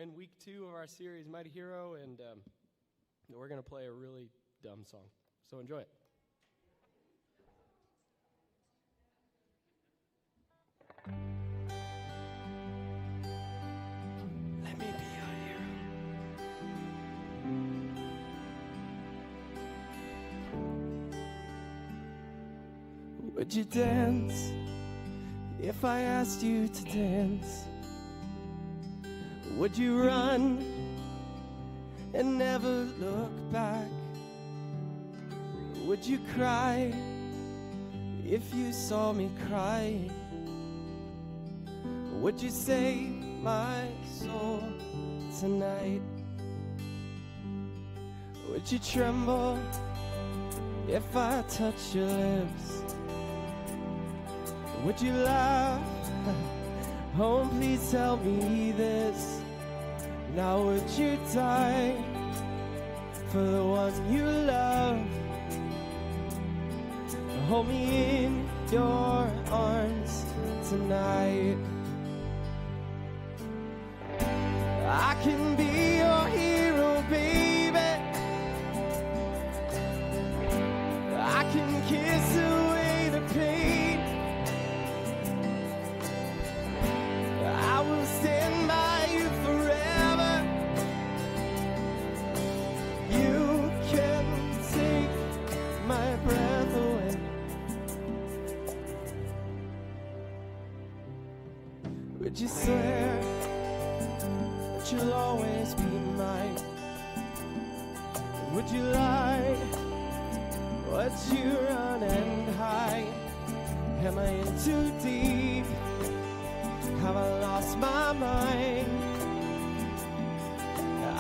again, week 2 of our series, Mighty Hero, and we're going to play a really dumb song. So enjoy it. Let me be your hero. Would you dance if I asked you to dance? Would you run and never look back? Would you cry if you saw me cry? Would you save my soul tonight? Would you tremble if I touch your lips? Would you laugh? Oh, please tell me this. Now would you die for the one you love? Hold me in your arms tonight. I can be your hero, baby. I can kiss away the pain. I will stand by you forever. You can take my breath away. Would you swear that you'll always be mine? Would you lie? Would you run and hide? Am I in too deep? Have I lost my mind?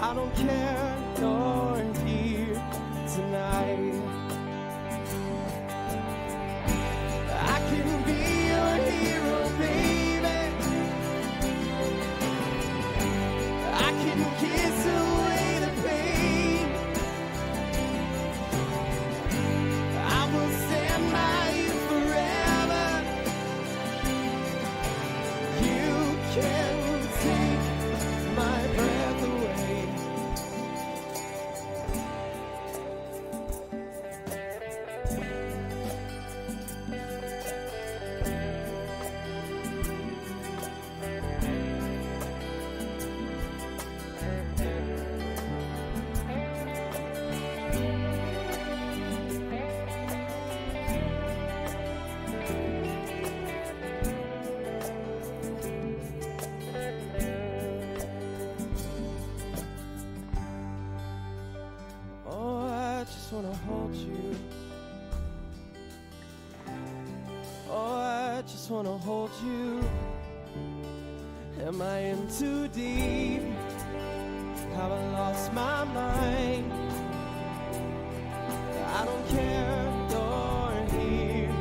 I don't care, nor here tonight. I can be your hero, baby. I can kiss away the pain. I will stand by you forever. You can take my breath away. Oh, I just wanna hold you. Oh, I just wanna hold you. Am I in too deep? Have I lost my mind? I don't care, you're here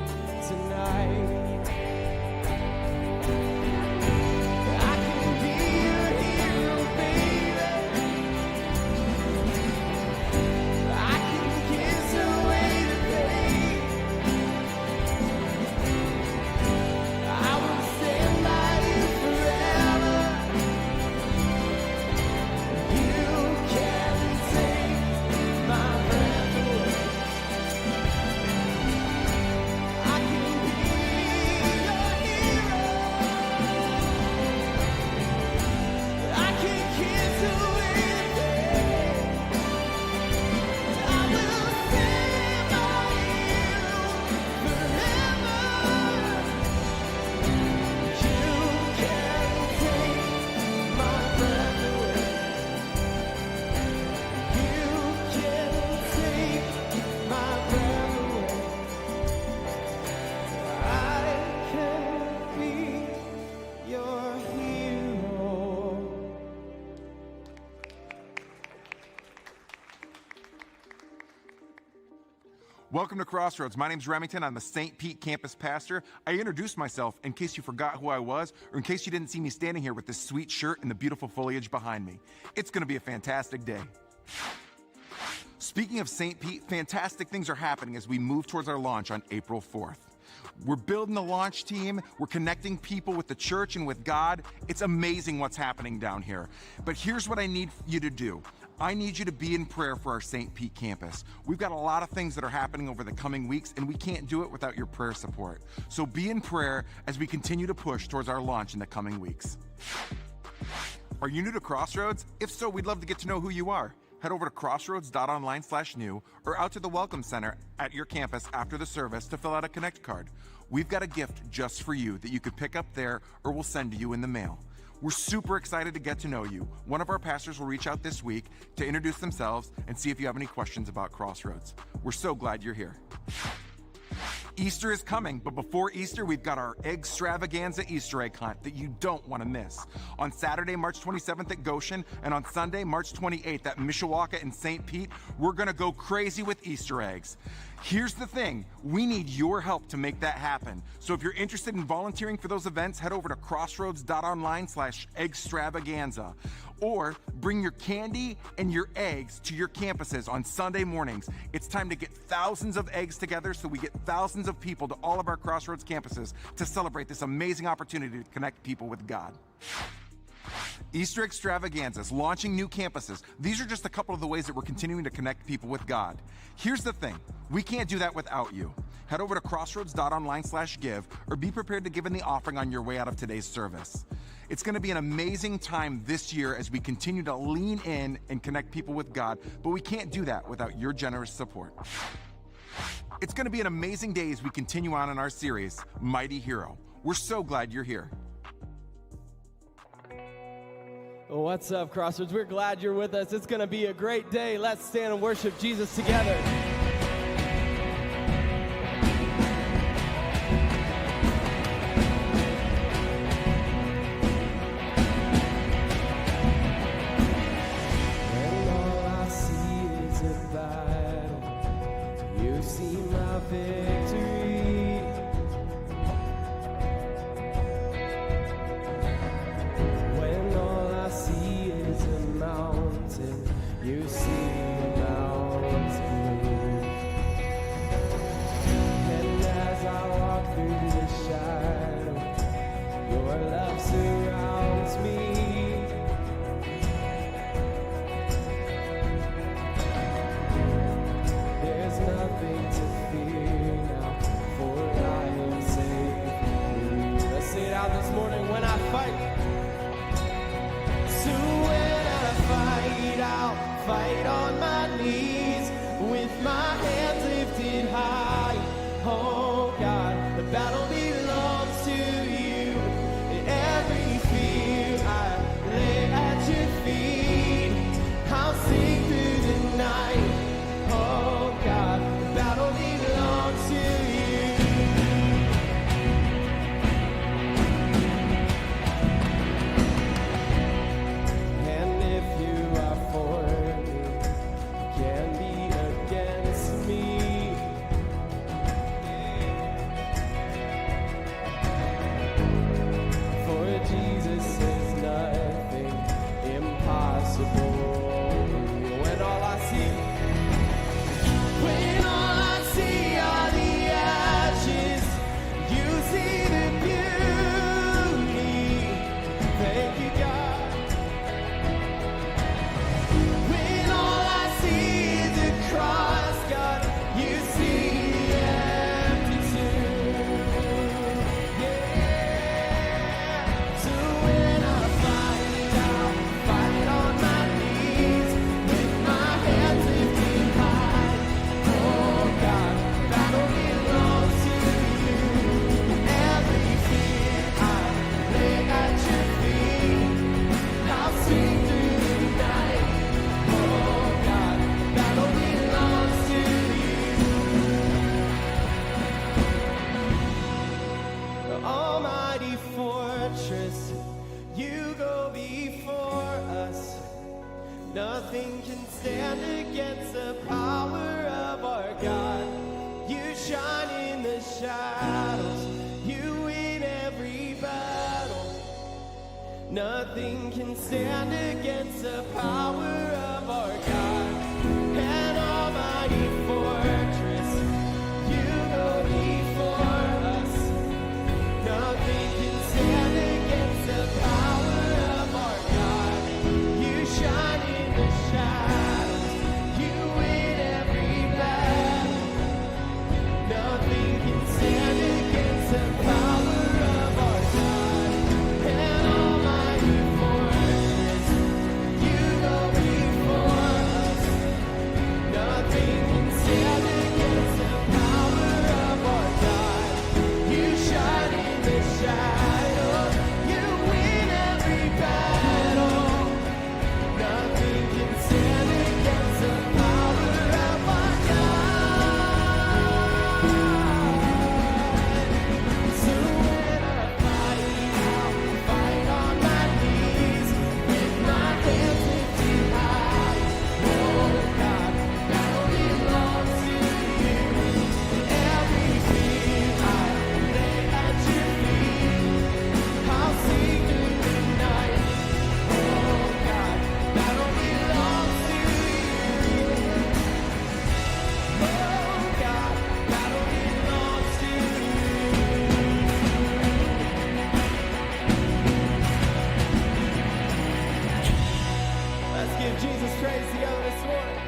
tonight. I can be your hero, baby. I can kiss away the pain. I will stand by you forever. You can take my breath away. I can be your hero. I can kiss away the pain. I will stand by you forever. You can take my breath away. You can take my breath away. I can be your hero. Welcome to Crossroads. My name's Remington. I'm the St. Pete campus pastor. I introduced myself in case you forgot who I was, or in case you didn't see me standing here with this sweet shirt and the beautiful foliage behind me. It's going to be a fantastic day. Speaking of St. Pete, fantastic things are happening as we move towards our launch on April 4th. We're building the launch team. We're connecting people with the church and with God. It's amazing what's happening down here. But here's what I need you to do. I need you to be in prayer for our St. Pete campus. We've got a lot of things that are happening over the coming weeks, and we can't do it without your prayer support. So be in prayer as we continue to push towards our launch in the coming weeks. Are you new to Crossroads? If so, we'd love to get to know who you are. Head over to crossroads.online/new or out to the Welcome Center at your campus after the service to fill out a Connect card. We've got a gift just for you that you could pick up there or we'll send to you in the mail. We're super excited to get to know you. One of our pastors will reach out this week to introduce themselves and see if you have any questions about Crossroads. We're so glad you're here. Easter is coming, but before Easter, we've got our Extravaganza Easter egg hunt that you don't want to miss. On Saturday, March 27th at Goshen, and on Sunday, March 28th at Mishawaka and St. Pete, we're going to go crazy with Easter eggs. Here's the thing, we need your help to make that happen. So if you're interested in volunteering for those events, head over to crossroads.online/extravaganza. Or bring your candy and your eggs to your campuses on Sunday mornings. It's time to get thousands of eggs together so we get thousands of people to all of our Crossroads campuses to celebrate this amazing opportunity to connect people with God. Easter extravaganzas, launching new campuses. These are just a couple of the ways that we're continuing to connect people with God. Here's the thing, we can't do that without you. Head over to crossroads.online/give or be prepared to give in the offering on your way out of today's service. It's going to be an amazing time this year as we continue to lean in and connect people with God, but we can't do that without your generous support. It's going to be an amazing day as we continue on in our series, Mighty Hero. We're so glad you're here. What's up, Crossroads? We're glad you're with us. It's going to be a great day. Let's stand and worship Jesus together. When all I see is a battle, you see my victory. When all I see is a mountain, you see the mountain move. And as I walk through the shadow, your love surrounds me. There's nothing to fear now, for I am safe with you. Let's say it out this morning. When I fight, so when I fight, I'll fight on my knees with my hands lifted high. Oh God, the battle belongs to you. Every fear I lay at your feet. I'll sing through the night. Oh God, the battle belongs to you. And if you are for me, can be against me. For Jesus is nothing impossible. When all I see are the ashes, you see the beauty. Thank you, God. When all I see is a cross, God, you see the empty tomb. Yeah. So when I fight, I'll fight on my knees with my hands lifted high. Oh God, battle belongs to you. Every fear I lay at your feet. I'll sing through the night. Oh God, battle belongs to you. The almighty fortress, you go before us. Nothing can stand against the power of our God. You shine in the shadows, you win every battle. Nothing can stand against the power of our God. An almighty fortress, you go before us. Let's give Jesus praise together this morning.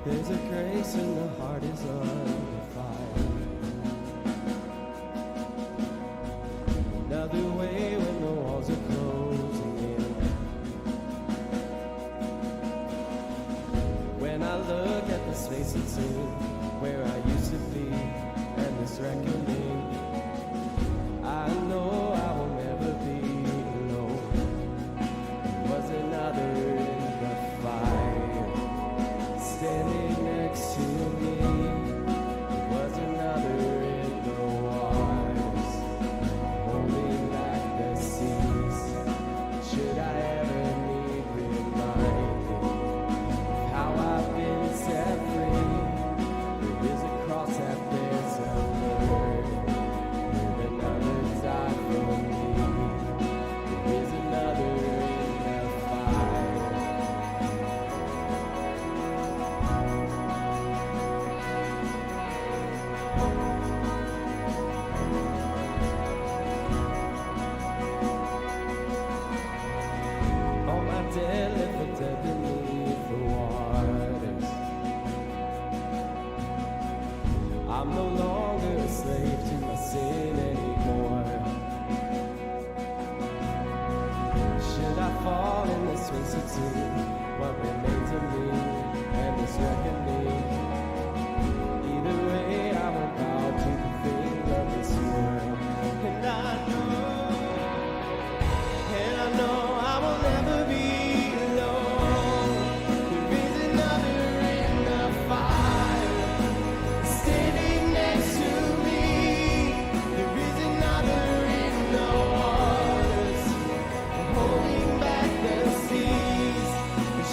There's a grace and the heart is under fire. Another way when the walls are closing in. When I look at the spaces in where I used to be and this reckoning, I know I will never be alone. There was another in the fire standing next to me. There was another in the waters, holding back the seas. Should I ever need reminding of how I've been set free? There is a cross that bears a burden, and another died for me. There is another in the fire. All my dead left dead beneath the waters. I'm no longer a slave to my sin anymore. Should I fall in this twisted sea? What remains of me and this reckoning? Either way, I will bow to the things of this world. And I know I will never be alone. There is another in the fire standing next to me. There is another in the waters, holding back the seas.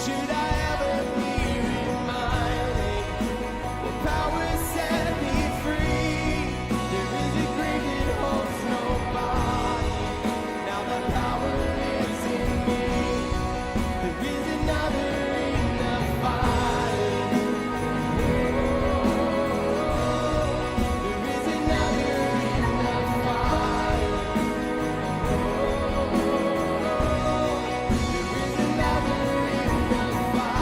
Should I ever be reminded that power set me free? There is a grave that holds nobody. Now the power is in me. There is another in the fire. There is another in the fire. There is another in the fire.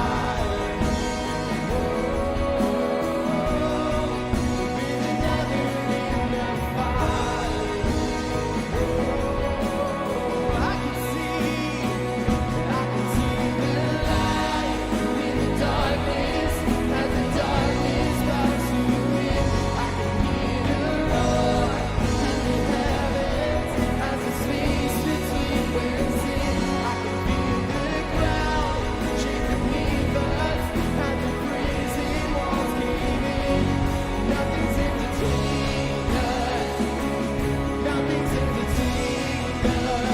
I can see the light in the darkness as the darkness bows to it. I can hear the roar in the heavens as the space between wears in. I can feel the ground shake beneath us as the prison walls cave in. Nothing's in between us. Nothing's in between us.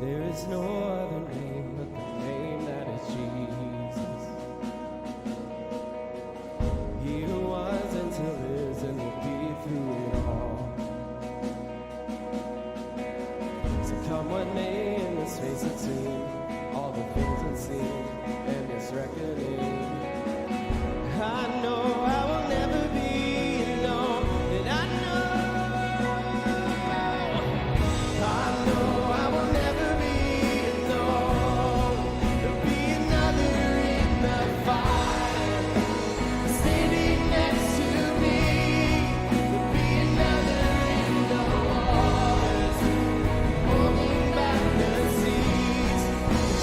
There is no other name but the name that is Jesus. He who was and still is and will be through it all. So come what may in this face it seem, all the things unseen and this reckoning. I know I will never be alone, and I know I will never be alone. There'll be another in the fire standing next to me. There'll be another in the waters, holding back the seas.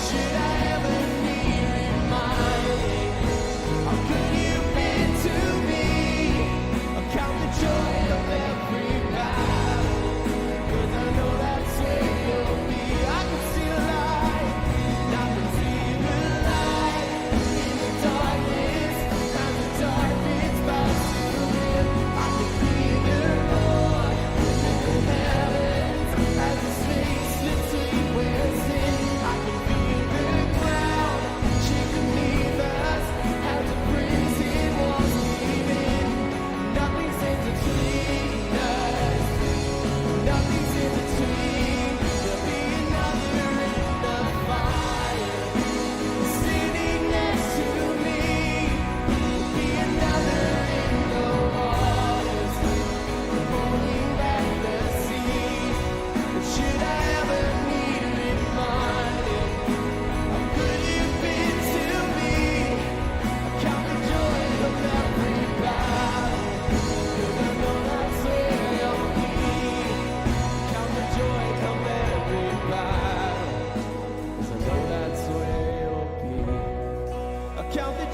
Should I ever be reminded how good you've been to me?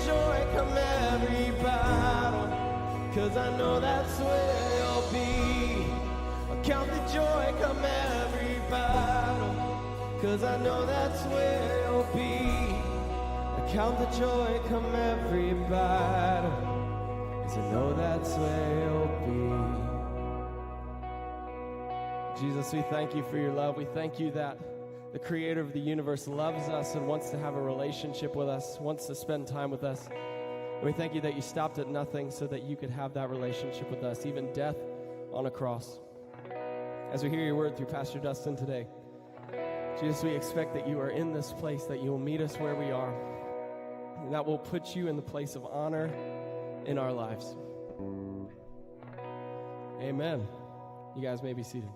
joy come every battle, 'cause I know that's where you'll be. I count the joy come every battle, 'cause I know that's where you'll be. I count the joy come every battle, 'cause I know that's where you'll be. Jesus, we thank you for your love. We thank you that the creator of the universe loves us and wants to have a relationship with us, wants to spend time with us. And we thank you that you stopped at nothing so that you could have that relationship with us, even death on a cross. As we hear your word through Pastor Dustin today, Jesus, we expect that you are in this place, that you will meet us where we are, and that will put you in the place of honor in our lives. Amen. You guys may be seated.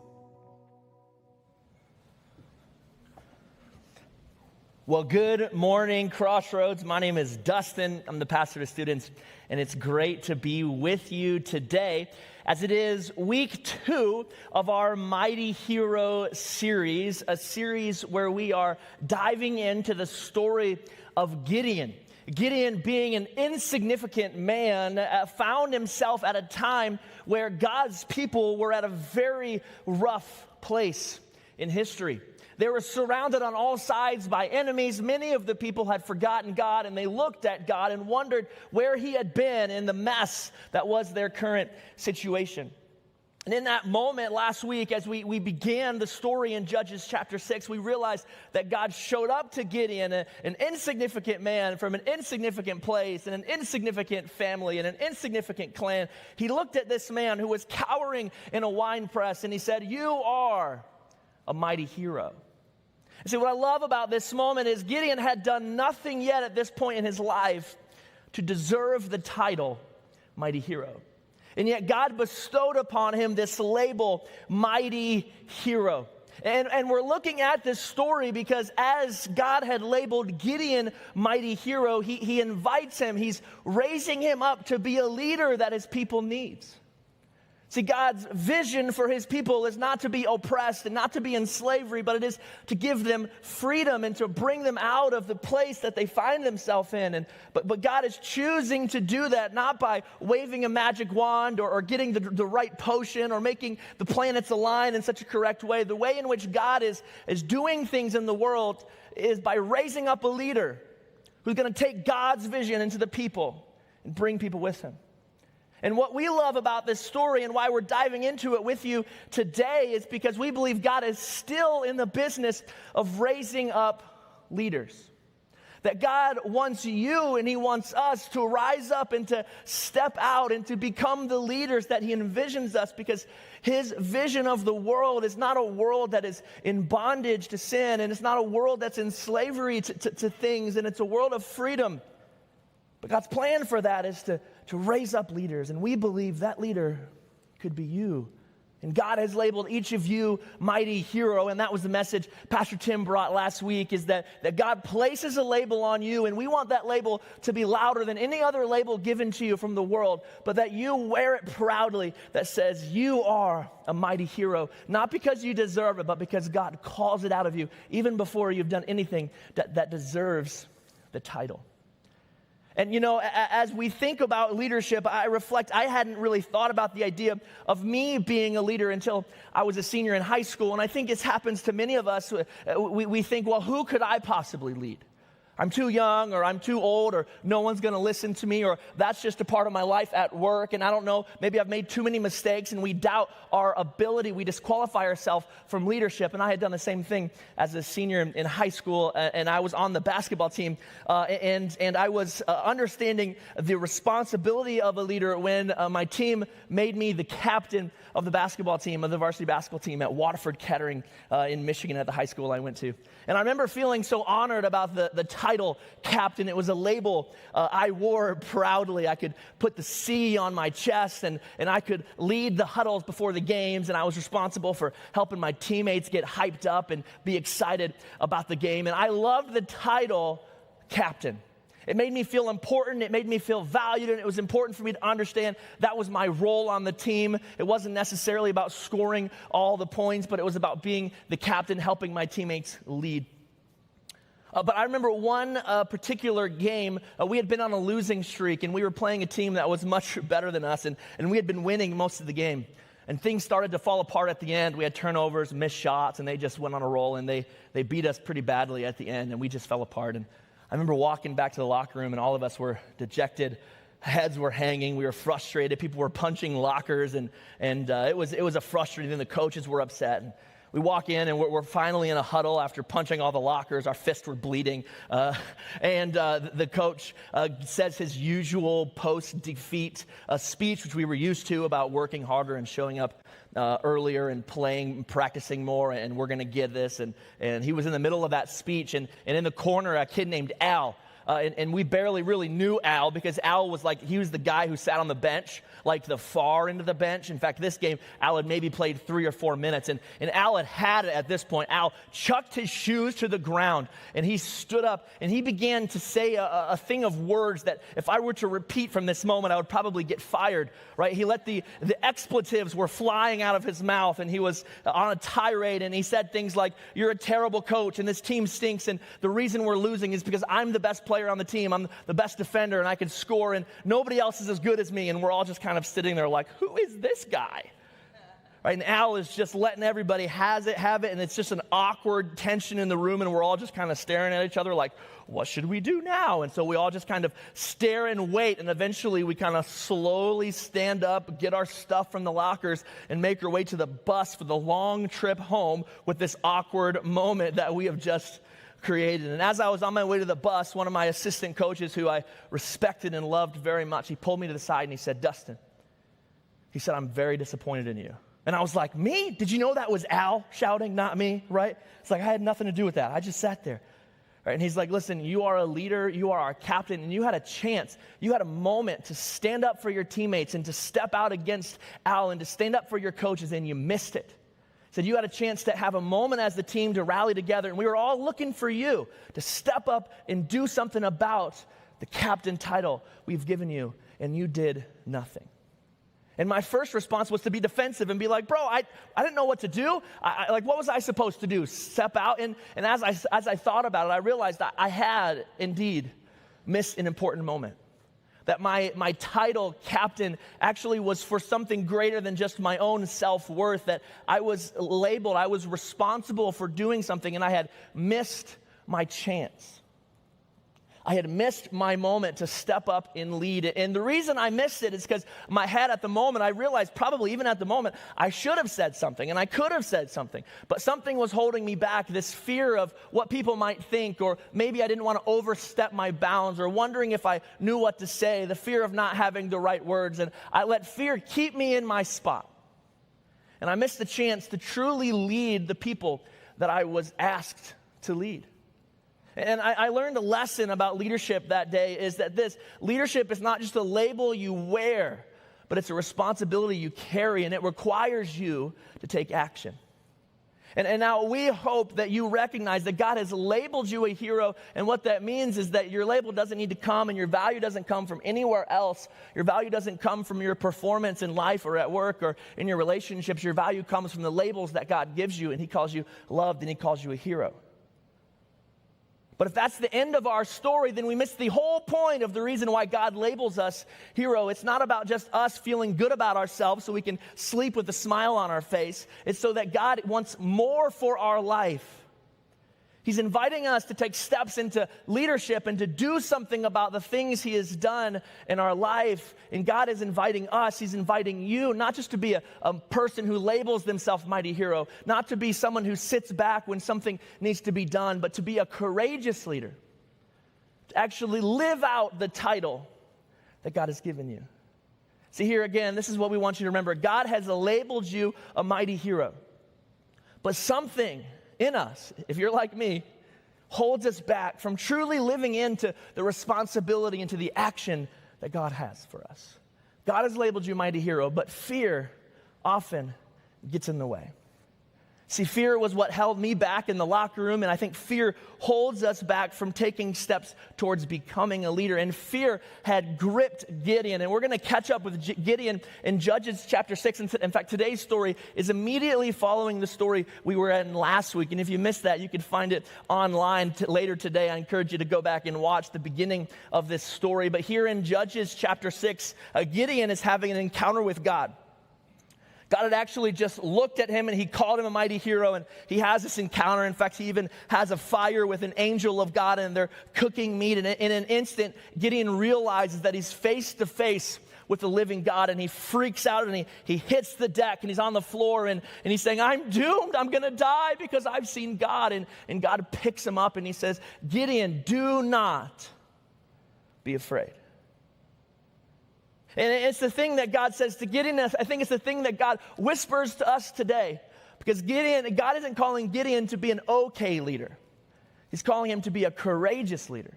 Well, good morning, Crossroads. My name is Dustin. I'm the pastor to students, and it's great to be with you today as it is week 2 of our Mighty Hero series, a series where we are diving into the story of Gideon. Gideon, being an insignificant man, found himself at a time where God's people were at a very rough place in history. They were surrounded on all sides by enemies. Many of the people had forgotten God, and they looked at God and wondered where he had been in the mess that was their current situation. And in that moment last week, as we began the story in Judges chapter 6, we realized that God showed up to Gideon, an insignificant man from an insignificant place and an insignificant family and an insignificant clan. He looked at this man who was cowering in a wine press, and he said, "You are a mighty hero." See, what I love about this moment is Gideon had done nothing yet at this point in his life to deserve the title mighty hero. And yet God bestowed upon him this label, mighty hero. And we're looking at this story because as God had labeled Gideon mighty hero, he invites him, he's raising him up to be a leader that his people needs. See, God's vision for his people is not to be oppressed and not to be in slavery, but it is to give them freedom and to bring them out of the place that they find themselves in. But God is choosing to do that not by waving a magic wand or getting the right potion or making the planets align in such a correct way. The way in which God is doing things in the world is by raising up a leader who's going to take God's vision into the people and bring people with him. And what we love about this story and why we're diving into it with you today is because we believe God is still in the business of raising up leaders. That God wants you and he wants us to rise up and to step out and to become the leaders that he envisions us, because his vision of the world is not a world that is in bondage to sin, and it's not a world that's in slavery to things, and it's a world of freedom. But God's plan for that is to raise up leaders, and we believe that leader could be you. And God has labeled each of you mighty hero, and that was the message Pastor Tim brought last week, is that God places a label on you, and we want that label to be louder than any other label given to you from the world, but that you wear it proudly, that says you are a mighty hero, not because you deserve it, but because God calls it out of you, even before you've done anything that deserves the title. And you know, as we think about leadership, I reflect, I hadn't really thought about the idea of me being a leader until I was a senior in high school. And I think this happens to many of us. We think, well, who could I possibly lead? I'm too young, or I'm too old, or no one's going to listen to me, or that's just a part of my life at work, and I don't know, maybe I've made too many mistakes, and we doubt our ability. We disqualify ourselves from leadership. And I had done the same thing as a senior in high school, and I was on the basketball team, and I was understanding the responsibility of a leader when my team made me the captain of the basketball team, of the varsity basketball team at Waterford Kettering in Michigan at the high school I went to. And I remember feeling so honored about the title captain. It was a label I wore proudly. I could put the C on my chest, and I could lead the huddles before the games, and I was responsible for helping my teammates get hyped up and be excited about the game. And I loved the title captain. It made me feel important. It made me feel valued, and it was important for me to understand that was my role on the team. It wasn't necessarily about scoring all the points, but it was about being the captain, helping my teammates lead. But I remember one particular game, we had been on a losing streak, and we were playing a team that was much better than us, and we had been winning most of the game. And things started to fall apart at the end. We had turnovers, missed shots, and they just went on a roll, and they beat us pretty badly at the end, and we just fell apart. And I remember walking back to the locker room, and all of us were dejected. Heads were hanging. We were frustrated. People were punching lockers, and it was a frustrating thing. The coaches were upset. And we walk in, and we're finally in a huddle after punching all the lockers. Our fists were bleeding. The coach says his usual post-defeat speech, which we were used to, about working harder and showing up earlier and playing, practicing more, and we're going to get this. And he was in the middle of that speech, and in the corner, a kid named Al. And we barely really knew Al, because Al was he was the guy who sat on the bench, like the far end of the bench. In fact, this game, Al had maybe played 3 or 4 minutes, and Al had it at this point. Al chucked his shoes to the ground, and he stood up, and he began to say a thing of words that if I were to repeat from this moment, I would probably get fired, right? He let the expletives were flying out of his mouth, and he was on a tirade, and he said things like, "You're a terrible coach, and this team stinks, and the reason we're losing is because I'm the best player on the team. I'm the best defender, and I can score, and nobody else is as good as me." And we're all just kind of sitting there like, who is this guy? Right? And Al is just letting everybody have it, and it's just an awkward tension in the room, and we're all just kind of staring at each other like, what should we do now? And so we all just kind of stare and wait, and eventually we kind of slowly stand up, get our stuff from the lockers, and make our way to the bus for the long trip home with this awkward moment that we have just created. And as I was on my way to the bus, one of my assistant coaches, who I respected and loved very much, he pulled me to the side and he said, "Dustin," he said, "I'm very disappointed in you." And I was like, "Me? Did you know that was Al shouting, not me?" Right? It's like I had nothing to do with that. I just sat there. Right? And he's like, "Listen, you are a leader, you are our captain, and you had a chance, you had a moment to stand up for your teammates and to step out against Al and to stand up for your coaches, and you missed it." Said you had a chance to have a moment as the team to rally together, and we were all looking for you to step up and do something about the captain title we've given you, and you did nothing. And my first response was to be defensive and be like, "Bro, I didn't know what to do. What was I supposed to do? Step out?" And as I thought about it, I realized that I had indeed missed an important moment. That my title, captain, actually was for something greater than just my own self-worth. That I was labeled, I was responsible for doing something, and I had missed my chance. I had missed my moment to step up and lead. And the reason I missed it is because my head at the moment, I realized probably even at the moment, I should have said something and I could have said something. But something was holding me back, this fear of what people might think, or maybe I didn't want to overstep my bounds, or wondering if I knew what to say, the fear of not having the right words. And I let fear keep me in my spot. And I missed the chance to truly lead the people that I was asked to lead. And I learned a lesson about leadership that day, is that this leadership is not just a label you wear, but it's a responsibility you carry, and it requires you to take action. And now we hope that you recognize that God has labeled you a hero, and what that means is that your label doesn't need to come, and your value doesn't come from anywhere else. Your value doesn't come from your performance in life or at work or in your relationships. Your value comes from the labels that God gives you, and He calls you loved, and He calls you a hero. But if that's the end of our story, then we miss the whole point of the reason why God labels us hero. It's not about just us feeling good about ourselves so we can sleep with a smile on our face. It's so that God wants more for our life. He's inviting us to take steps into leadership and to do something about the things He has done in our life. And God is inviting us, He's inviting you, not just to be a person who labels themselves mighty hero, not to be someone who sits back when something needs to be done, but to be a courageous leader, to actually live out the title that God has given you. See, here again, this is what we want you to remember. God has labeled you a mighty hero. But something in us, if you're like me, holds us back from truly living into the responsibility, into the action that God has for us. God has labeled you mighty hero, but fear often gets in the way. See, fear was what held me back in the locker room, and I think fear holds us back from taking steps towards becoming a leader. And fear had gripped Gideon, and we're going to catch up with Gideon in Judges chapter 6. In fact, today's story is immediately following the story we were in last week. And if you missed that, you can find it online later today. I encourage you to go back and watch the beginning of this story. But here in Judges chapter 6, Gideon is having an encounter with God. God had actually just looked at him and he called him a mighty hero, and he has this encounter. In fact, he even has a fire with an angel of God, and they're cooking meat. And in an instant, Gideon realizes that he's face to face with the living God, and he freaks out and he hits the deck and he's on the floor and he's saying, I'm doomed, I'm going to die because I've seen God. And God picks him up and he says, Gideon, do not be afraid. And it's the thing that God says to Gideon. I think it's the thing that God whispers to us today. Because God isn't calling Gideon to be an okay leader. He's calling him to be a courageous leader.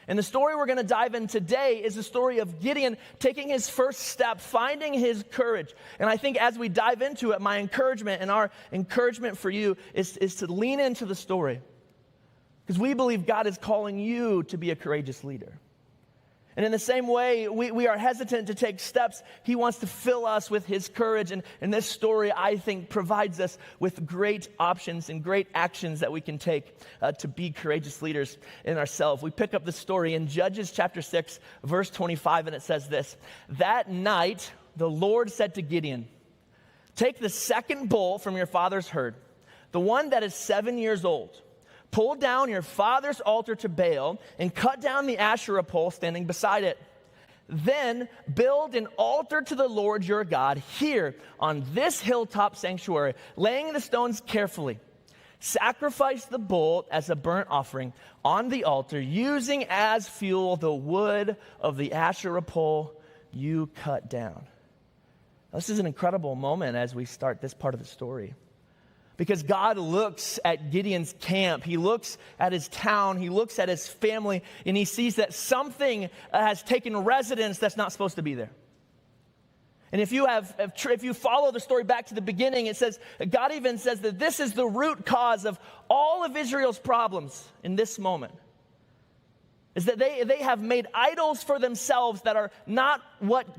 And the story we're going to dive in today is the story of Gideon taking his first step, finding his courage. And I think as we dive into it, my encouragement and our encouragement for you is to lean into the story. Because we believe God is calling you to be a courageous leader. And in the same way, we are hesitant to take steps. He wants to fill us with his courage. And this story, I think, provides us with great options and great actions that we can take to be courageous leaders in ourselves. We pick up the story in Judges chapter 6, verse 25, and it says this. That night, the Lord said to Gideon, take the second bull from your father's herd, the one that is 7 years old. Pull down your father's altar to Baal and cut down the Asherah pole standing beside it. Then build an altar to the Lord your God here on this hilltop sanctuary, laying the stones carefully. Sacrifice the bull as a burnt offering on the altar, using as fuel the wood of the Asherah pole you cut down. Now, this is an incredible moment as we start this part of the story. Because God looks at Gideon's camp, he looks at his town, he looks at his family, and he sees that something has taken residence that's not supposed to be there. And if you follow the story back to the beginning, it says, God even says that this is the root cause of all of Israel's problems in this moment. Is that they have made idols for themselves that are not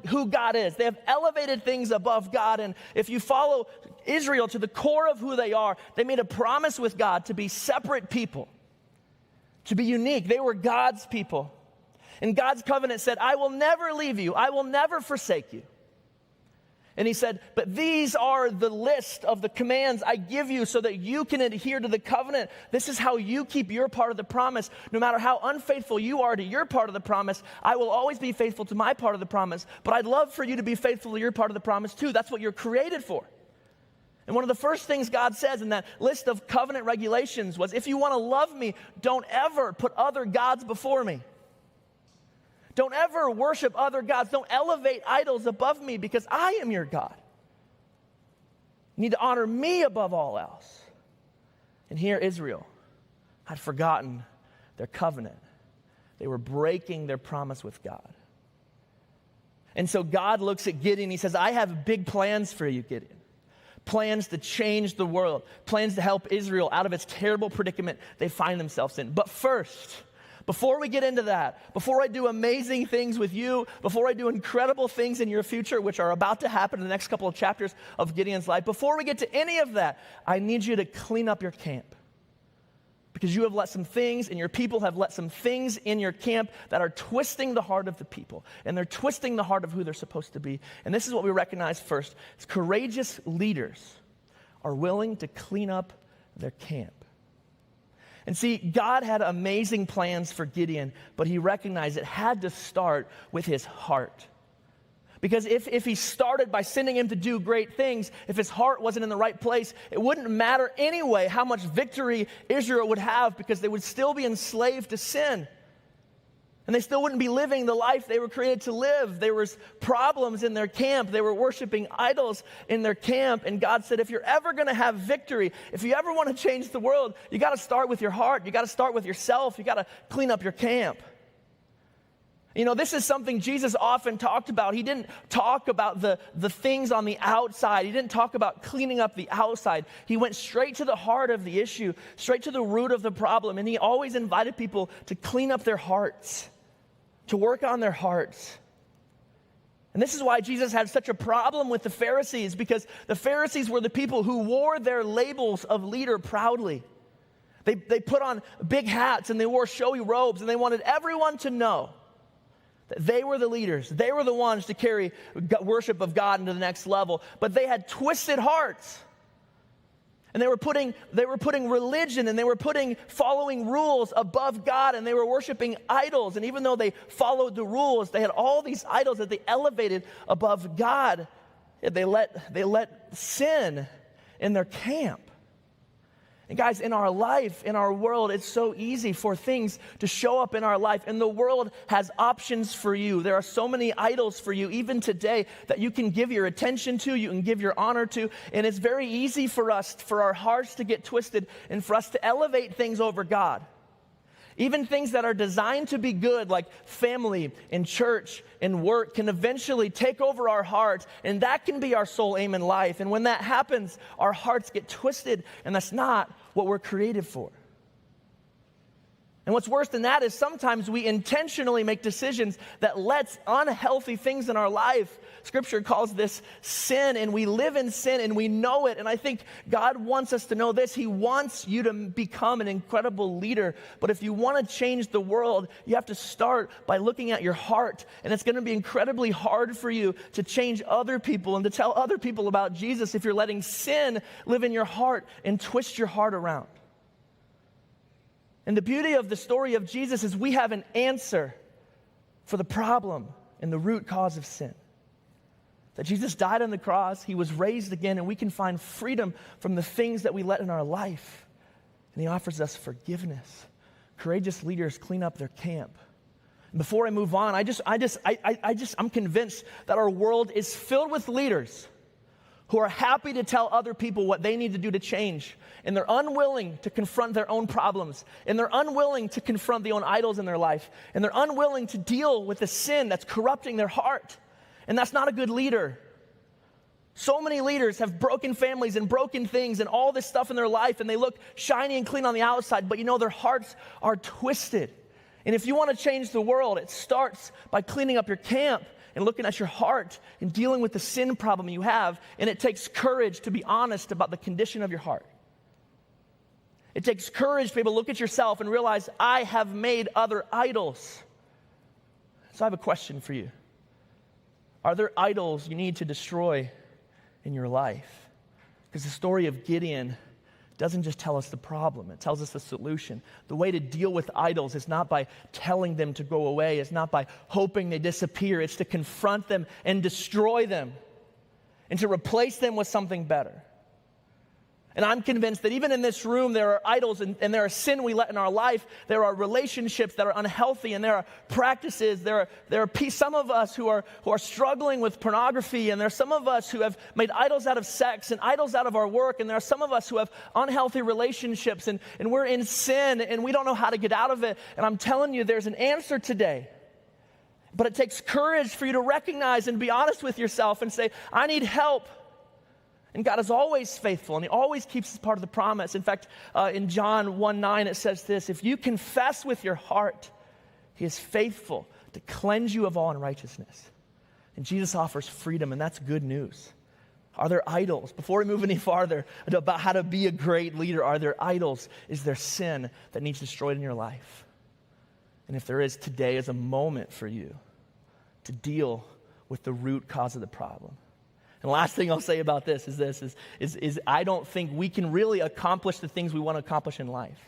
who God is. They have elevated things above God. And if you follow Israel to the core of who they are, they made a promise with God to be separate people, to be unique. They were God's people. And God's covenant said, I will never leave you. I will never forsake you. And he said, but these are the list of the commands I give you so that you can adhere to the covenant. This is how you keep your part of the promise. No matter how unfaithful you are to your part of the promise, I will always be faithful to my part of the promise. But I'd love for you to be faithful to your part of the promise too. That's what you're created for. And one of the first things God says in that list of covenant regulations was, if you want to love me, don't ever put other gods before me. Don't ever worship other gods. Don't elevate idols above me because I am your God. You need to honor me above all else. And here Israel had forgotten their covenant. They were breaking their promise with God. And so God looks at Gideon. He says, I have big plans for you, Gideon. Plans to change the world. Plans to help Israel out of its terrible predicament they find themselves in. But first, before we get into that, before I do amazing things with you, before I do incredible things in your future, which are about to happen in the next couple of chapters of Gideon's life, before we get to any of that, I need you to clean up your camp. Because you have let some things, and your people have let some things in your camp that are twisting the heart of the people. And they're twisting the heart of who they're supposed to be. And this is what we recognize first. Is courageous leaders are willing to clean up their camp. And see, God had amazing plans for Gideon, but he recognized it had to start with his heart. Because if he started by sending him to do great things, if his heart wasn't in the right place, it wouldn't matter anyway how much victory Israel would have, because they would still be enslaved to sin. And they still wouldn't be living the life they were created to live. There was problems in their camp. They were worshiping idols in their camp. And God said, if you're ever going to have victory, if you ever want to change the world, you got to start with your heart. You got to start with yourself. You got to clean up your camp. You know, this is something Jesus often talked about. He didn't talk about the things on the outside. He didn't talk about cleaning up the outside. He went straight to the heart of the issue, straight to the root of the problem. And he always invited people to clean up their hearts, to work on their hearts. And this is why Jesus had such a problem with the Pharisees, because the Pharisees were the people who wore their labels of leader proudly. They put on big hats and they wore showy robes, and they wanted everyone to know that they were the leaders. They were the ones to carry worship of God into the next level. But they had twisted hearts. And they were putting religion, and they were putting following rules above God, and they were worshiping idols. And even though they followed the rules, they had all these idols that they elevated above God. They let sin in their camp. And guys, in our life, in our world, it's so easy for things to show up in our life. And the world has options for you. There are so many idols for you, even today, that you can give your attention to, you can give your honor to. And it's very easy for us, for our hearts to get twisted and for us to elevate things over God. Even things that are designed to be good, like family and church and work, can eventually take over our hearts, and that can be our sole aim in life. And when that happens, our hearts get twisted, and that's not what we're created for. And what's worse than that is sometimes we intentionally make decisions that lets unhealthy things in our life. Scripture calls this sin, and we live in sin, and we know it. And I think God wants us to know this. He wants you to become an incredible leader. But if you want to change the world, you have to start by looking at your heart. And it's going to be incredibly hard for you to change other people and to tell other people about Jesus if you're letting sin live in your heart and twist your heart around. And the beauty of the story of Jesus is we have an answer for the problem and the root cause of sin. That Jesus died on the cross, he was raised again, and we can find freedom from the things that we let in our life. And he offers us forgiveness. Courageous leaders clean up their camp. And before I move on, I'm convinced that our world is filled with leaders who are happy to tell other people what they need to do to change. And they're unwilling to confront their own problems. And they're unwilling to confront the own idols in their life. And they're unwilling to deal with the sin that's corrupting their heart. And that's not a good leader. So many leaders have broken families and broken things and all this stuff in their life, and they look shiny and clean on the outside, but you know their hearts are twisted. And if you want to change the world, it starts by cleaning up your camp and looking at your heart and dealing with the sin problem you have. And it takes courage to be honest about the condition of your heart. It takes courage to be able to look at yourself and realize, I have made other idols. So I have a question for you. Are there idols you need to destroy in your life? Because the story of Gideon doesn't just tell us the problem, it tells us the solution. The way to deal with idols is not by telling them to go away, it's not by hoping they disappear, it's to confront them and destroy them and to replace them with something better. And I'm convinced that even in this room, there are idols and there are sin we let in our life. There are relationships that are unhealthy, and there are practices. There are some of us who are struggling with pornography, and there are some of us who have made idols out of sex and idols out of our work, and there are some of us who have unhealthy relationships, and we're in sin, and we don't know how to get out of it. And I'm telling you, there's an answer today. But it takes courage for you to recognize and be honest with yourself and say, I need help. And God is always faithful, and he always keeps his part of the promise. In fact, in John 1:9, it says this: if you confess with your heart, he is faithful to cleanse you of all unrighteousness. And Jesus offers freedom, and that's good news. Are there idols? Before we move any farther about how to be a great leader, are there idols? Is there sin that needs destroyed in your life? And if there is, today is a moment for you to deal with the root cause of the problem. And the last thing I'll say about this is I don't think we can really accomplish the things we want to accomplish in life.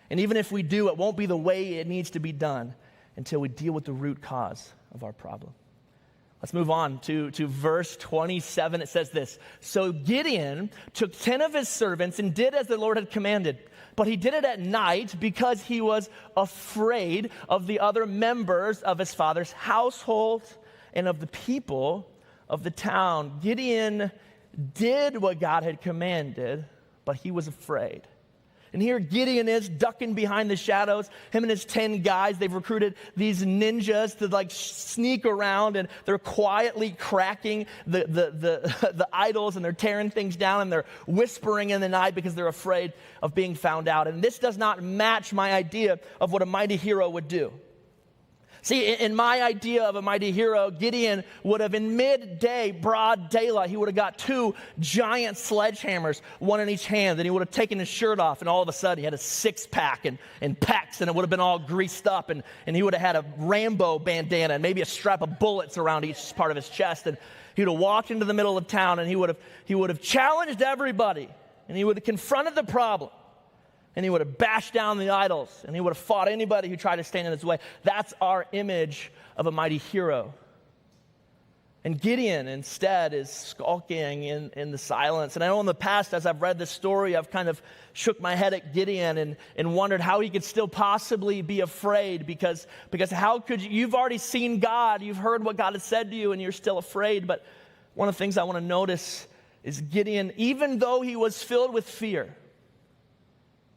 And even if we do, it won't be the way it needs to be done until we deal with the root cause of our problem. Let's move on to verse 27. It says this: so Gideon took 10 of his servants and did as the Lord had commanded. But he did it at night because he was afraid of the other members of his father's household and of the people of the town. Gideon did what God had commanded, but he was afraid. And here Gideon is ducking behind the shadows. Him and his 10 guys, they've recruited these ninjas to like sneak around, and they're quietly cracking the idols, and they're tearing things down, and they're whispering in the night because they're afraid of being found out. And this does not match my idea of what a mighty hero would do. See, in my idea of a mighty hero, Gideon would have, in midday, broad daylight, he would have got 2 giant sledgehammers, one in each hand, and he would have taken his shirt off, and all of a sudden he had a 6-pack and pecs, and it would have been all greased up, and he would have had a Rambo bandana and maybe a strap of bullets around each part of his chest, and he would have walked into the middle of town, and he would have challenged everybody, and he would have confronted the problem. And he would have bashed down the idols, and he would have fought anybody who tried to stand in his way. That's our image of a mighty hero. And Gideon instead is skulking in the silence. And I know in the past, as I've read this story, I've kind of shook my head at Gideon and wondered how he could still possibly be afraid, because how could you've already seen God, you've heard what God has said to you, and you're still afraid. But one of the things I want to notice is Gideon, even though he was filled with fear,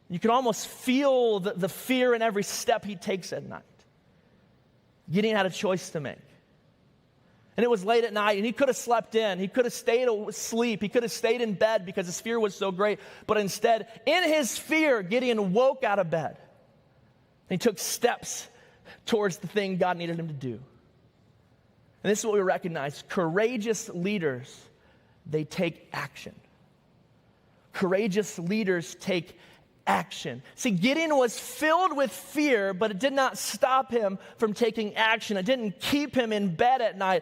you can almost feel the fear in every step he takes at night. Gideon had a choice to make. And it was late at night, and he could have slept in. He could have stayed asleep. He could have stayed in bed because his fear was so great. But instead, in his fear, Gideon woke out of bed. And he took steps towards the thing God needed him to do. And this is what we recognize. Courageous leaders, they take action. Courageous leaders take action. See, Gideon was filled with fear, but it did not stop him from taking action. It didn't keep him in bed at night.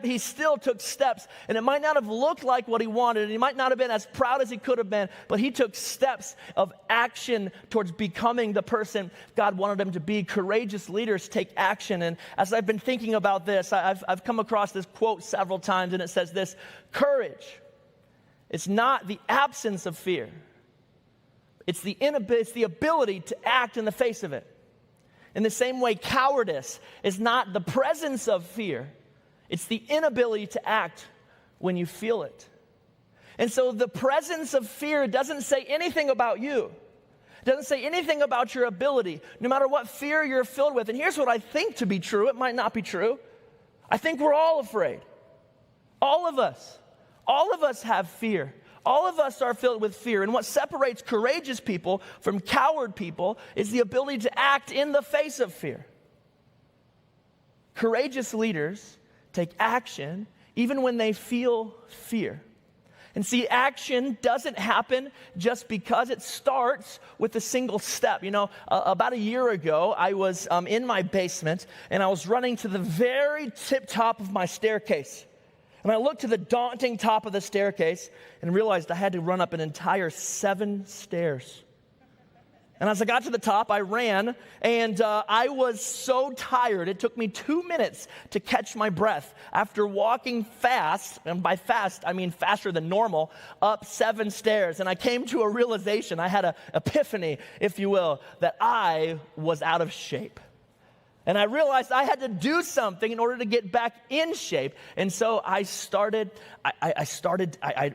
He still took steps, and it might not have looked like what he wanted, and he might not have been as proud as he could have been, but he took steps of action towards becoming the person God wanted him to be. Courageous leaders take action. And as I've been thinking about this, I've come across this quote several times, and it says this: courage is not the absence of fear. It's the ability to act in the face of it. In the same way, cowardice is not the presence of fear. It's the inability to act when you feel it. And so the presence of fear doesn't say anything about you. It doesn't say anything about your ability, no matter what fear you're filled with. And here's what I think to be true. It might not be true. I think we're all afraid. All of us. All of us have fear. All of us are filled with fear, and what separates courageous people from coward people is the ability to act in the face of fear. Courageous leaders take action even when they feel fear. And see, action doesn't happen just because. It starts with a single step. You know, about a year ago, I was in my basement, and I was running to the very tip top of my staircase. And I looked to the daunting top of the staircase and realized I had to run up an entire 7 stairs. And as I got to the top, I ran, and I was so tired. It took me 2 minutes to catch my breath after walking fast, and by fast, I mean faster than normal, up 7 stairs. And I came to a realization, I had an epiphany, if you will, that I was out of shape. And I realized I had to do something in order to get back in shape. And so I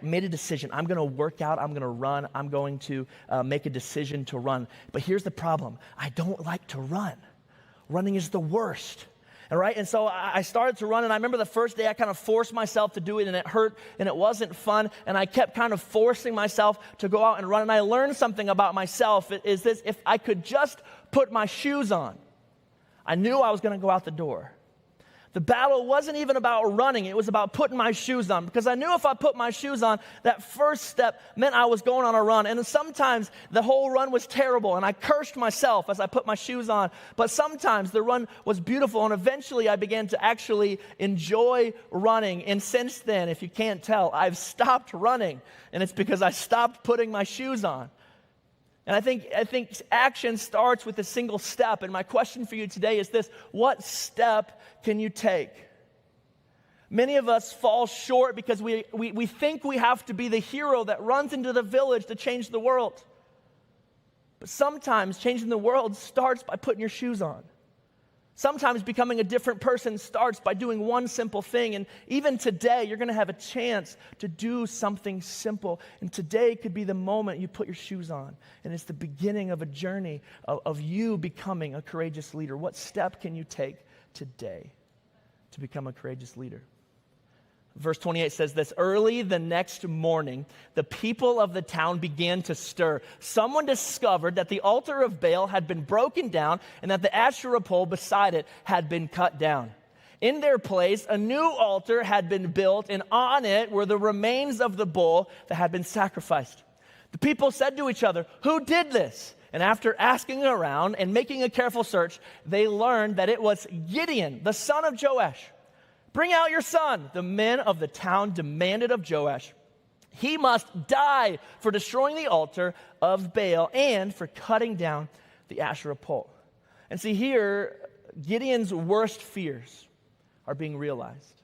made a decision. I'm going to work out. I'm going to run. I'm going to make a decision to run. But here's the problem. I don't like to run. Running is the worst. All right? And so I started to run, and I remember the first day I kind of forced myself to do it, and it hurt, and it wasn't fun, and I kept kind of forcing myself to go out and run. And I learned something about myself. It is this: if I could just put my shoes on, I knew I was going to go out the door. The battle wasn't even about running. It was about putting my shoes on, because I knew if I put my shoes on, that first step meant I was going on a run. And sometimes the whole run was terrible, and I cursed myself as I put my shoes on. But sometimes the run was beautiful, and eventually I began to actually enjoy running. And since then, if you can't tell, I've stopped running, and it's because I stopped putting my shoes on. And I think action starts with a single step. And my question for you today is this: what step can you take? Many of us fall short because we think we have to be the hero that runs into the village to change the world. But sometimes changing the world starts by putting your shoes on. Sometimes becoming a different person starts by doing one simple thing. And even today, you're going to have a chance to do something simple. And today could be the moment you put your shoes on. And it's the beginning of a journey of you becoming a courageous leader. What step can you take today to become a courageous leader? Verse 28 says this, early the next morning, the people of the town began to stir. Someone discovered that the altar of Baal had been broken down and that the Asherah pole beside it had been cut down. In their place, a new altar had been built, and on it were the remains of the bull that had been sacrificed. The people said to each other, "Who did this?" And after asking around and making a careful search, they learned that it was Gideon, the son of Joash. "Bring out your son," the men of the town demanded of Joash. "He must die for destroying the altar of Baal and for cutting down the Asherah pole." And see here, Gideon's worst fears are being realized.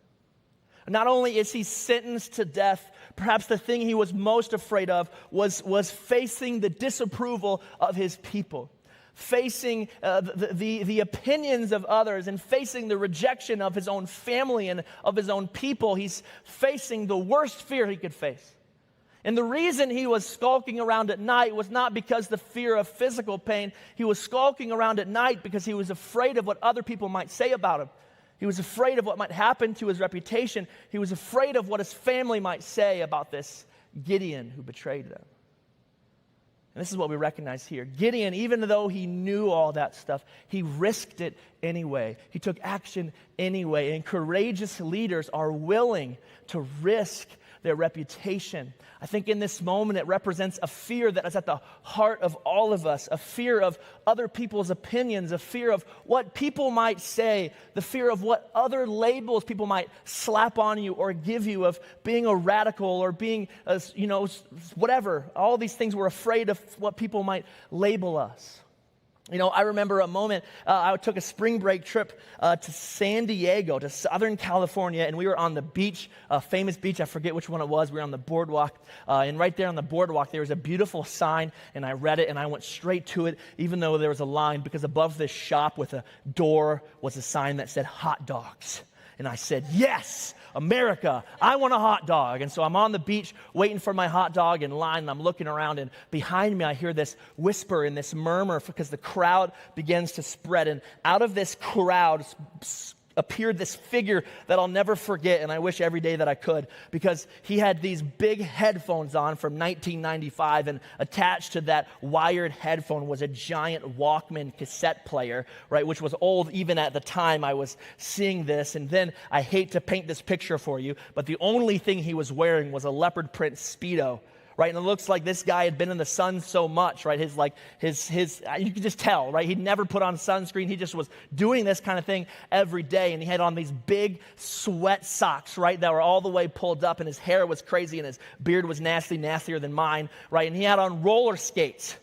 Not only is he sentenced to death, perhaps the thing he was most afraid of was facing the disapproval of his people. Facing the opinions of others and facing the rejection of his own family and of his own people. He's facing the worst fear he could face. And the reason he was skulking around at night was not because the fear of physical pain. He was skulking around at night because he was afraid of what other people might say about him. He was afraid of what might happen to his reputation. He was afraid of what his family might say about this Gideon who betrayed them. And this is what we recognize here. Gideon, even though he knew all that stuff, he risked it anyway. He took action anyway. And courageous leaders are willing to risk their reputation. I think in this moment it represents a fear that is at the heart of all of us, a fear of other people's opinions, a fear of what people might say, the fear of what other labels people might slap on you or give you, of being a radical or being, whatever. All these things, we're afraid of what people might label us. I remember a moment, I took a spring break trip to San Diego, to Southern California, and we were on the beach, a famous beach, I forget which one it was. We were on the boardwalk, and right there on the boardwalk, there was a beautiful sign, and I read it, and I went straight to it, even though there was a line, because above this shop with a door was a sign that said hot dogs. And I said, "Yes, America, I want a hot dog." And so I'm on the beach waiting for my hot dog in line, and I'm looking around, and behind me I hear this whisper and this murmur because the crowd begins to spread. And out of this crowd appeared this figure that I'll never forget, and I wish every day that I could, because he had these big headphones on from 1995, and attached to that wired headphone was a giant Walkman cassette player, right, which was old even at the time I was seeing this. And then, I hate to paint this picture for you, but the only thing he was wearing was a leopard print Speedo. Right, and it looks like this guy had been in the sun so much, right? His you could just tell, right? He'd never put on sunscreen. He just was doing this kind of thing every day, and he had on these big sweat socks, right, that were all the way pulled up, and his hair was crazy, and his beard was nastier than mine, right? And he had on roller skates.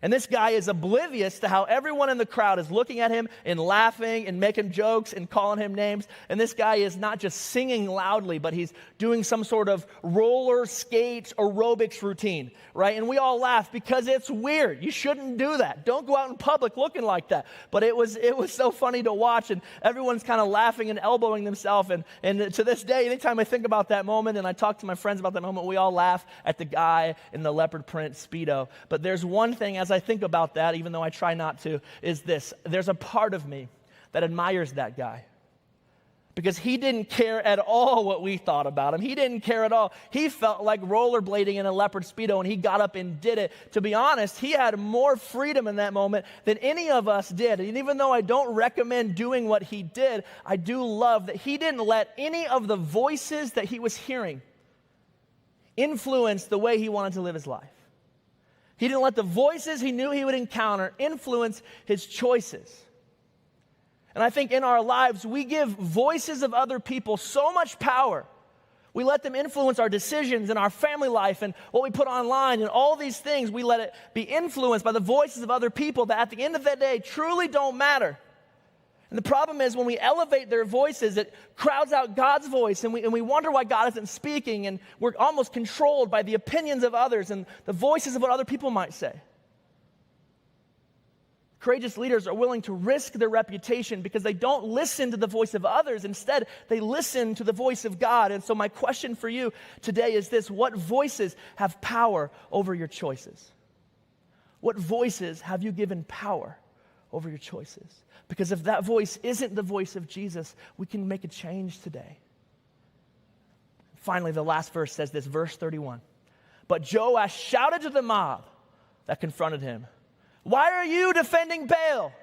And this guy is oblivious to how everyone in the crowd is looking at him and laughing and making jokes and calling him names. And this guy is not just singing loudly, but he's doing some sort of roller skate aerobics routine, right? And we all laugh because it's weird. You shouldn't do that. Don't go out in public looking like that. But it was so funny to watch, and everyone's kind of laughing and elbowing themselves. And to this day, anytime I think about that moment and I talk to my friends about that moment, we all laugh at the guy in the leopard print Speedo. But there's one thing, as I think about that, even though I try not to, is this. There's a part of me that admires that guy. Because he didn't care at all what we thought about him. He didn't care at all. He felt like rollerblading in a leopard Speedo, and he got up and did it. To be honest, he had more freedom in that moment than any of us did. And even though I don't recommend doing what he did, I do love that he didn't let any of the voices that he was hearing influence the way he wanted to live his life. He didn't let the voices he knew he would encounter influence his choices. And I think in our lives, we give voices of other people so much power. We let them influence our decisions and our family life and what we put online and all these things. We let it be influenced by the voices of other people that at the end of the day truly don't matter. And the problem is when we elevate their voices, it crowds out God's voice, and we wonder why God isn't speaking, and we're almost controlled by the opinions of others and the voices of what other people might say. Courageous leaders are willing to risk their reputation because they don't listen to the voice of others. Instead, they listen to the voice of God. And so my question for you today is this: what voices have power over your choices? What voices have you given power over your choices? Because if that voice isn't the voice of Jesus, we can make a change today. Finally, the last verse says this, verse 31. But Joash shouted to the mob that confronted him, "Why are you defending Baal?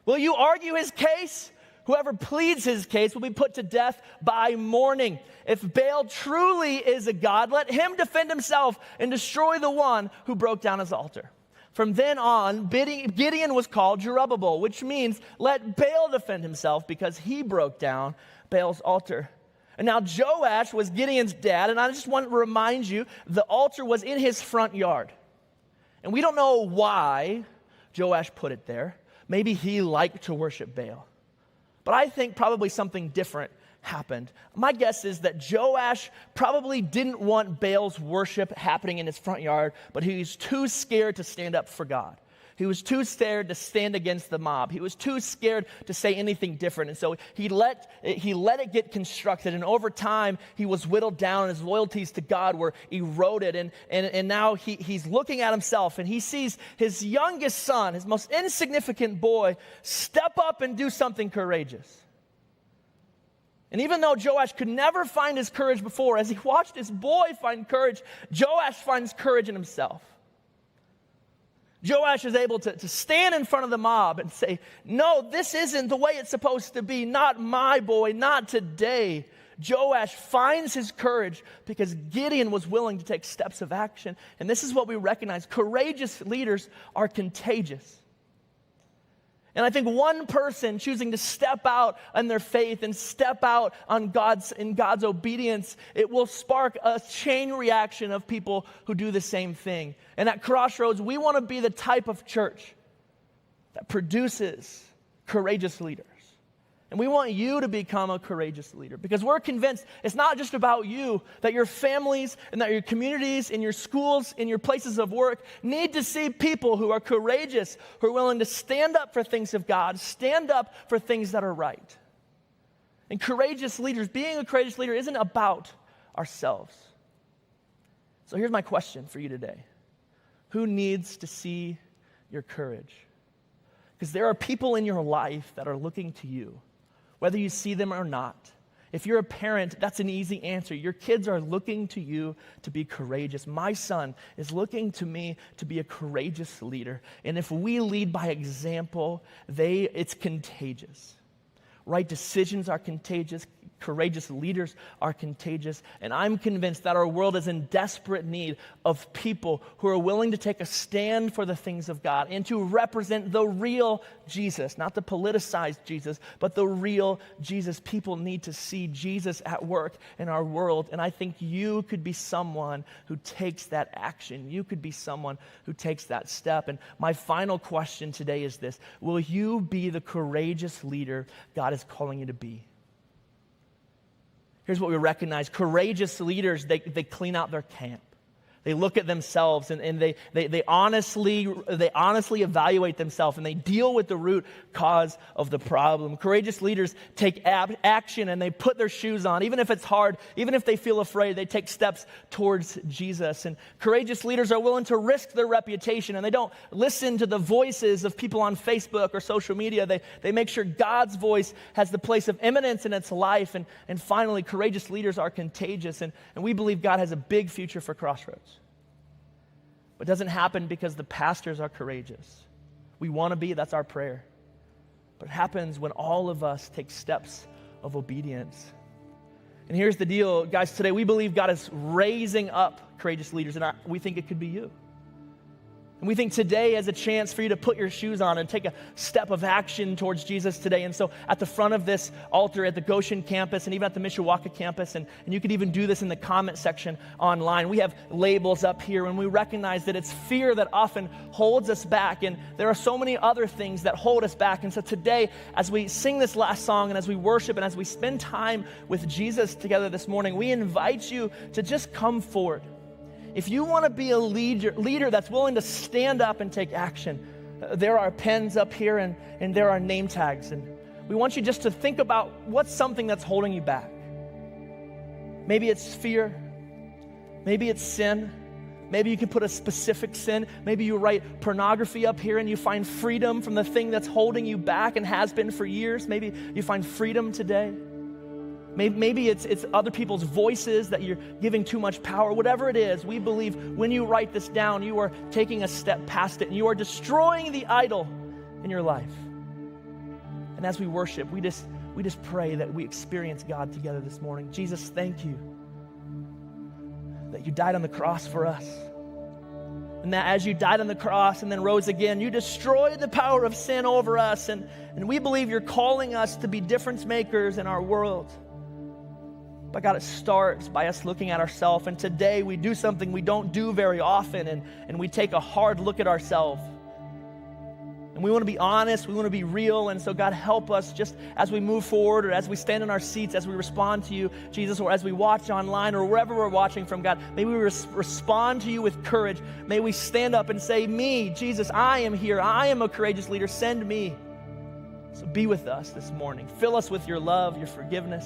Will you argue his case? Whoever pleads his case will be put to death by morning. If Baal truly is a god, let him defend himself and destroy the one who broke down his altar." From then on, Gideon was called Jerubbaal, which means let Baal defend himself because he broke down Baal's altar. And now Joash was Gideon's dad, and I just want to remind you, the altar was in his front yard. And we don't know why Joash put it there. Maybe he liked to worship Baal. But I think probably something different happened. My guess is that Joash probably didn't want Baal's worship happening in his front yard, but he was too scared to stand up for God. He was too scared to stand against the mob. He was too scared to say anything different. And so he let it get constructed. And over time, he was whittled down, and his loyalties to God were eroded. And now he's looking at himself, and he sees his youngest son, his most insignificant boy, step up and do something courageous. And even though Joash could never find his courage before, as he watched his boy find courage, Joash finds courage in himself. Joash is able to stand in front of the mob and say, "No, this isn't the way it's supposed to be. Not my boy, not today." Joash finds his courage because Gideon was willing to take steps of action. And this is what we recognize. Courageous leaders are contagious. And I think one person choosing to step out in their faith and step out in God's obedience, it will spark a chain reaction of people who do the same thing. And at Crossroads, we want to be the type of church that produces courageous leaders. And we want you to become a courageous leader because we're convinced it's not just about you, that your families and that your communities and your schools and your places of work need to see people who are courageous, who are willing to stand up for things of God, stand up for things that are right. And courageous leaders, being a courageous leader isn't about ourselves. So here's my question for you today. Who needs to see your courage? Because there are people in your life that are looking to you, whether you see them or not. If you're a parent, that's an easy answer. Your kids are looking to you to be courageous. My son is looking to me to be a courageous leader. And if we lead by example, it's contagious. Right decisions are contagious. Courageous leaders are contagious. And I'm convinced that our world is in desperate need of people who are willing to take a stand for the things of God and to represent the real Jesus, not the politicized Jesus, but the real Jesus. People need to see Jesus at work in our world. And I think you could be someone who takes that action. You could be someone who takes that step. And my final question today is this: will you be the courageous leader God is calling you to be? Here's what we recognize. Courageous leaders, they clean out their camp. They look at themselves and they honestly evaluate themselves, and they deal with the root cause of the problem. Courageous leaders take action and they put their shoes on. Even if it's hard, even if they feel afraid, they take steps towards Jesus. And courageous leaders are willing to risk their reputation, and they don't listen to the voices of people on Facebook or social media. They make sure God's voice has the place of eminence in its life. And finally, courageous leaders are contagious, and we believe God has a big future for Crossroads. But it doesn't happen because the pastors are courageous. We want to be, that's our prayer. But it happens when all of us take steps of obedience. And here's the deal, guys. Today we believe God is raising up courageous leaders, and we think it could be you. And we think today is a chance for you to put your shoes on and take a step of action towards Jesus today. And so at the front of this altar at the Goshen campus and even at the Mishawaka campus, and you could even do this in the comment section online, we have labels up here, and we recognize that it's fear that often holds us back. And there are so many other things that hold us back. And so today, as we sing this last song and as we worship and as we spend time with Jesus together this morning, we invite you to just come forward. If you want to be a leader that's willing to stand up and take action, there are pens up here and there are name tags. And we want you just to think about what's something that's holding you back. Maybe it's fear. Maybe it's sin. Maybe you can put a specific sin. Maybe you write pornography up here and you find freedom from the thing that's holding you back and has been for years. Maybe you find freedom today. Maybe it's other people's voices that you're giving too much power. Whatever it is, we believe when you write this down, you are taking a step past it and you are destroying the idol in your life. And as we worship, we just pray that we experience God together this morning. Jesus, thank you that you died on the cross for us. And that as you died on the cross and then rose again, you destroyed the power of sin over us. And we believe you're calling us to be difference makers in our world. But God, it starts by us looking at ourselves. And today we do something we don't do very often, and we take a hard look at ourselves. And we want to be honest, we want to be real. And so God, help us just as we move forward, or as we stand in our seats, as we respond to you, Jesus, or as we watch online or wherever we're watching from, God, may we respond to you with courage. May we stand up and say, me, Jesus, I am here. I am a courageous leader. Send me. So be with us this morning. Fill us with your love, your forgiveness.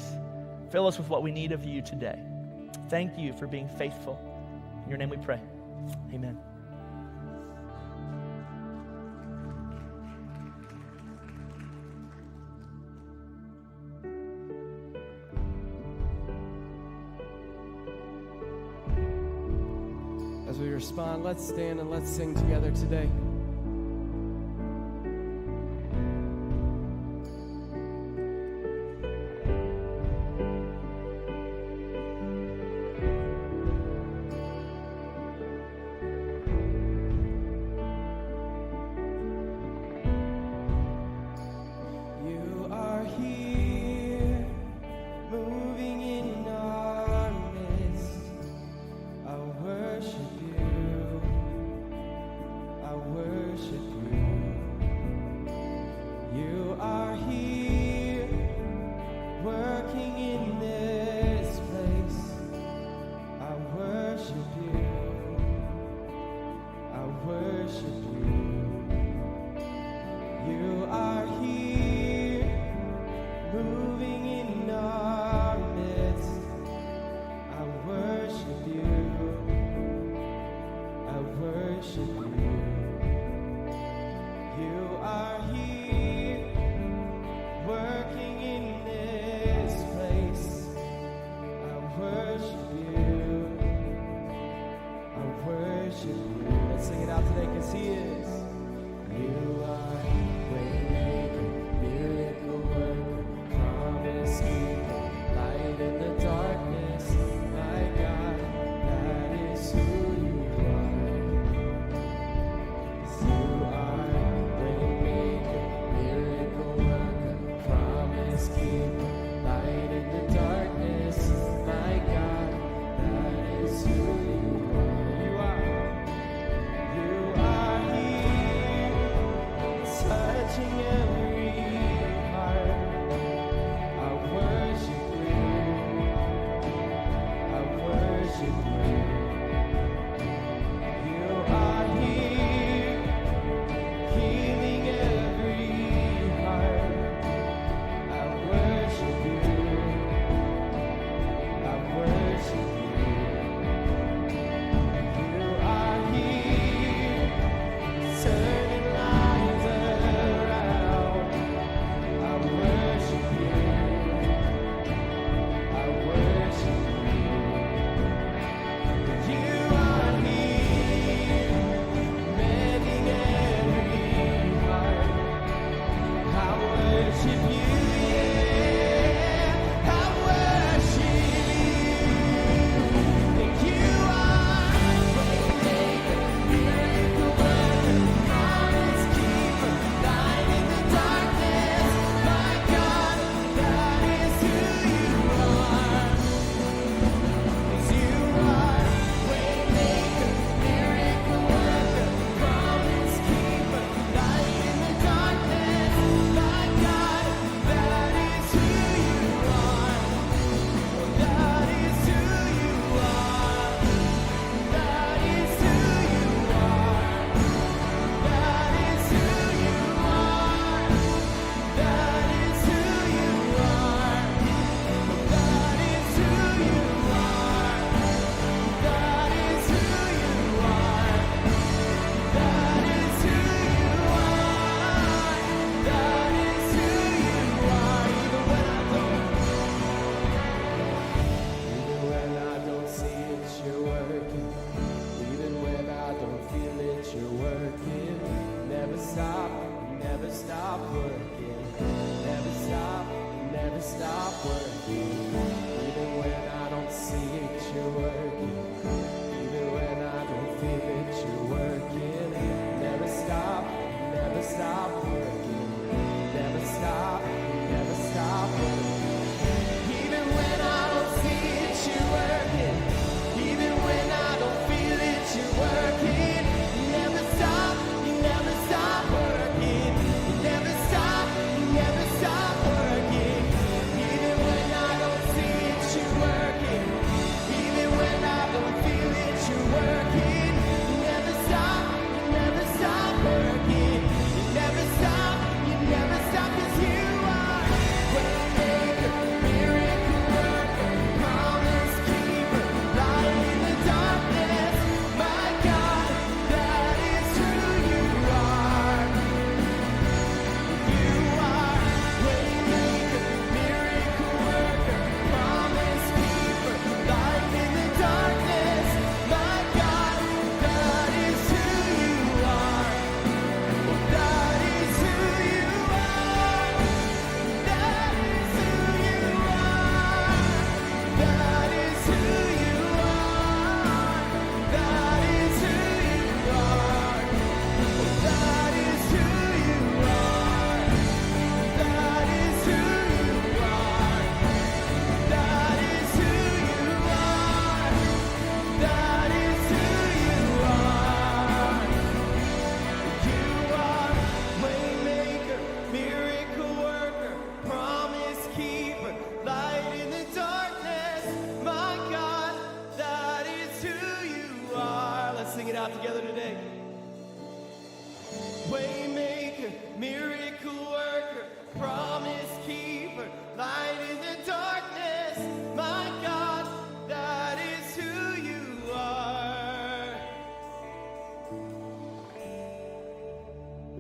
Fill us with what we need of you today. Thank you for being faithful. In your name we pray. Amen. As we respond, let's stand and let's sing together today.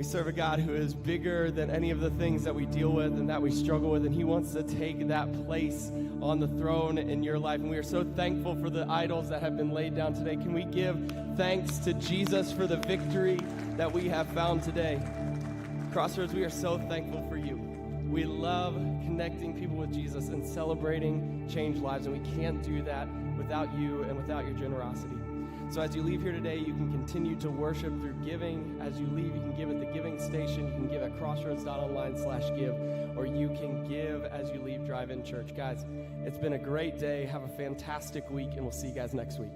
serve a God who is bigger than any of the things that we deal with and that we struggle with, and he wants to take that place on the throne in your life. And we are so thankful for the idols that have been laid down today. Can we give thanks to Jesus for the victory that we have found today? Crossroads, we are so thankful for you. We love connecting people with Jesus and celebrating changed lives, and we can't do that without you and without your generosity. So as you leave here today, you can continue to worship through giving. As you leave, you can give at the giving station. You can give at crossroads.online/give, or you can give as you leave Drive-In Church. Guys, it's been a great day. Have a fantastic week, and we'll see you guys next week.